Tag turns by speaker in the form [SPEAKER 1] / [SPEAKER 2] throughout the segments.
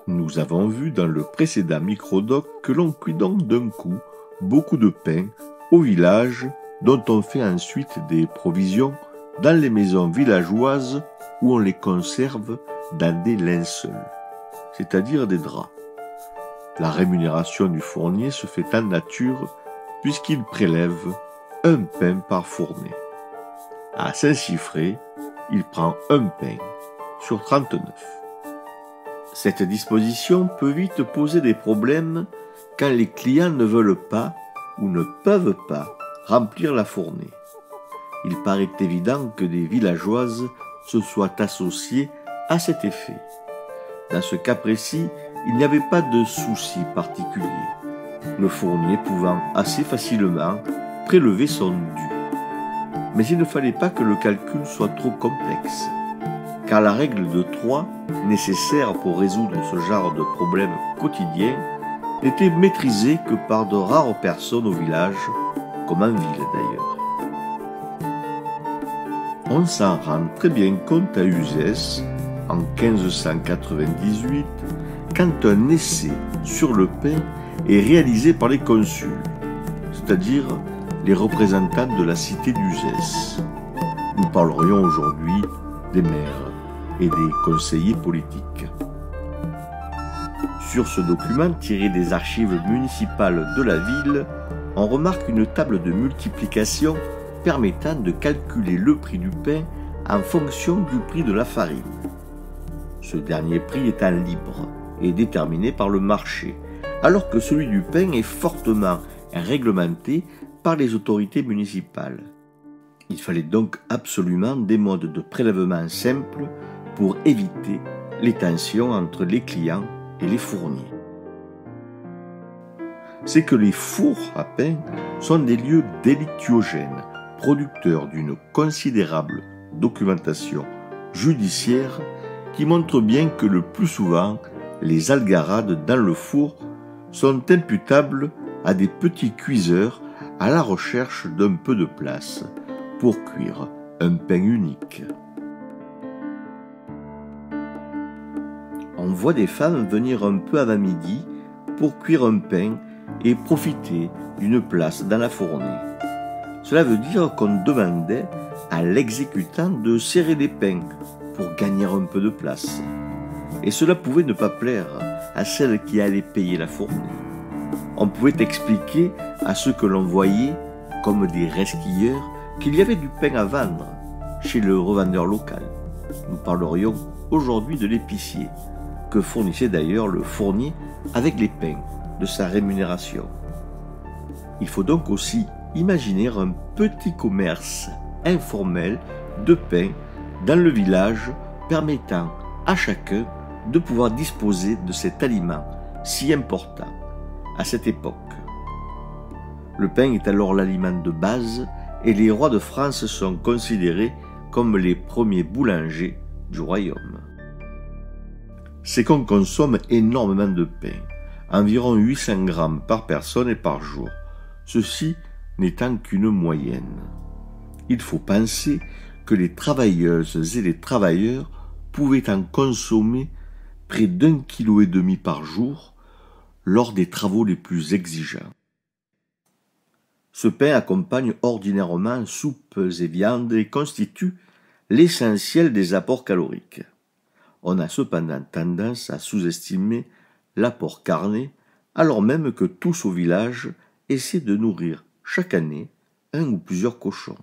[SPEAKER 1] Nous avons vu dans le précédent microdoc que l'on cuit donc d'un coup beaucoup de pain au village dont on fait ensuite des provisions dans les maisons villageoises où on les conserve dans des linceuls, c'est-à-dire des draps. La rémunération du fournier se fait en nature puisqu'il prélève un pain par fournée. À Saint-Chiffré, il prend un pain sur 39. Cette disposition peut vite poser des problèmes quand les clients ne veulent pas ou ne peuvent pas remplir la fournée. Il paraît évident que des villageoises se soient associées à cet effet. Dans ce cas précis, il n'y avait pas de souci particulier, le fournier pouvant assez facilement prélever son dû. Mais il ne fallait pas que le calcul soit trop complexe, car la règle de 3, nécessaire pour résoudre ce genre de problème quotidien, n'était maîtrisée que par de rares personnes au village, comme en ville d'ailleurs. On s'en rend très bien compte à Uzès, en 1598, quand un essai sur le pain est réalisé par les consuls, c'est-à-dire les représentants de la cité d'Uzès. Nous parlerions aujourd'hui des maires et des conseillers politiques. Sur ce document tiré des archives municipales de la ville, on remarque une table de multiplication permettant de calculer le prix du pain en fonction du prix de la farine. Ce dernier prix étant libre et déterminé par le marché, alors que celui du pain est fortement réglementé par les autorités municipales. Il fallait donc absolument des modes de prélèvement simples pour éviter les tensions entre les clients et les fourniers. C'est que les fours à pain sont des lieux délictuogènes, producteurs d'une considérable documentation judiciaire qui montre bien que le plus souvent, les algarades dans le four sont imputables à des petits cuiseurs à la recherche d'un peu de place pour cuire un pain unique. On voit des femmes venir un peu avant midi pour cuire un pain et profiter d'une place dans la fournée. Cela veut dire qu'on demandait à l'exécutant de serrer les pains pour gagner un peu de place. Et cela pouvait ne pas plaire à celle qui allait payer la fournée. On pouvait expliquer à ceux que l'on voyait comme des resquilleurs qu'il y avait du pain à vendre chez le revendeur local. Nous parlerions aujourd'hui de l'épicier, que fournissait d'ailleurs le fournier avec les pains de sa rémunération. Il faut donc aussi imaginer un petit commerce informel de pain dans le village permettant à chacun de pouvoir disposer de cet aliment si important à cette époque. Le pain est alors l'aliment de base et les rois de France sont considérés comme les premiers boulangers du royaume. C'est qu'on consomme énormément de pain, environ 800 grammes par personne et par jour, ceci n'étant qu'une moyenne. Il faut penser que les travailleuses et les travailleurs pouvaient en consommer près d'1,5 kg par jour lors des travaux les plus exigeants. Ce pain accompagne ordinairement soupes et viandes et constitue l'essentiel des apports caloriques. On a cependant tendance à sous-estimer l'apport carné, alors même que tous au village essaient de nourrir chaque année un ou plusieurs cochons,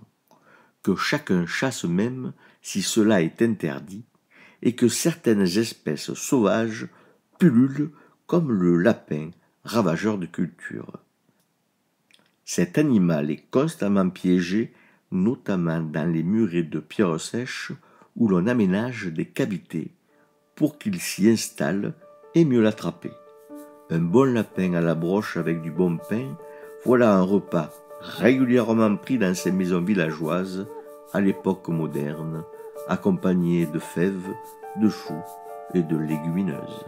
[SPEAKER 1] que chacun chasse même si cela est interdit, et que certaines espèces sauvages pullulent comme le lapin, ravageur de culture. Cet animal est constamment piégé, notamment dans les murets de pierres sèches où l'on aménage des cavités pour qu'il s'y installe et mieux l'attraper. Un bon lapin à la broche avec du bon pain, voilà un repas régulièrement pris dans ces maisons villageoises à l'époque moderne, accompagné de fèves, de choux et de légumineuses.